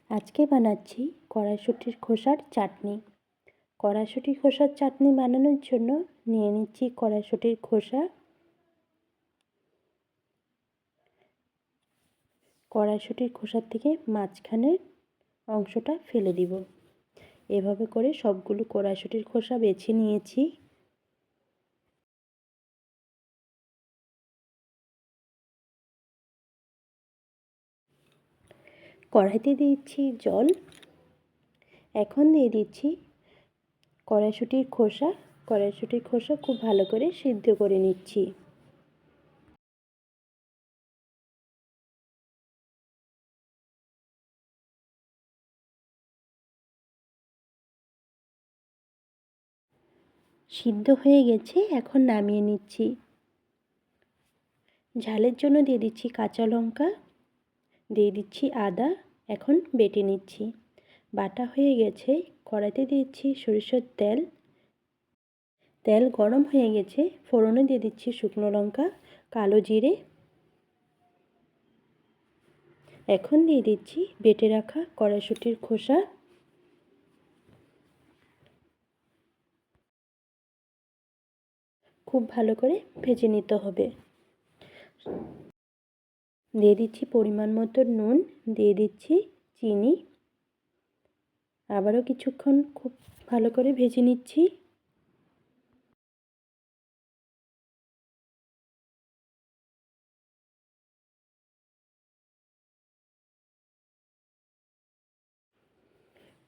আজকে বানাচ্ছি কড়াইশুঁটির খোসার চাটনি। কড়াইশুঁটির খোসার চাটনি বানানোর জন্য নিয়ে নিচ্ছি কড়াইশুঁটির খোসা। কড়াইশুঁটির খোসার থেকে মাঝখানের অংশটা ফেলে দিব। এভাবে করে সবগুলো কড়াইশুঁটির খোসা বেছে নিয়েছি। কড়াইতে দিচ্ছি জল। এখন দিয়ে দিচ্ছি কড়াইশুঁটির খোসা। কড়াইশুঁটির খোসা খুব ভালো করে সিদ্ধ করে নিচ্ছি। সিদ্ধ হয়ে গেছে, এখন নামিয়ে নিচ্ছি। ঝালের জন্য দিয়ে দিচ্ছি কাঁচা লঙ্কা, দিয়ে দিচ্ছি আদা। এখন বেটে নিচ্ছি। বাটা হয়ে গেছে, কড়াইতে দিচ্ছি সরিষার তেল। তেল গরম হয়ে গেছে, ফোড়নে দিয়ে দিচ্ছি শুকনো লঙ্কা, কালো জিরে। এখন দিয়ে দিচ্ছি বেটে রাখা কড়াইশুঁটির খোসা। খুব ভালো করে ভেজে নিতে হবে। দিয়ে দিচ্ছি পরিমাণ মতো নুন, দিয়ে দিচ্ছি চিনি। আবারও কিছুক্ষণ খুব ভালো করে ভেজে নিচ্ছি।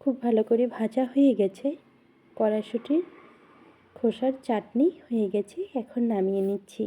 খুব ভালো করে ভাজা হয়ে গেছে, কড়াইশুঁটির খোসার চাটনি হয়ে গেছে। এখন নামিয়ে নিচ্ছি।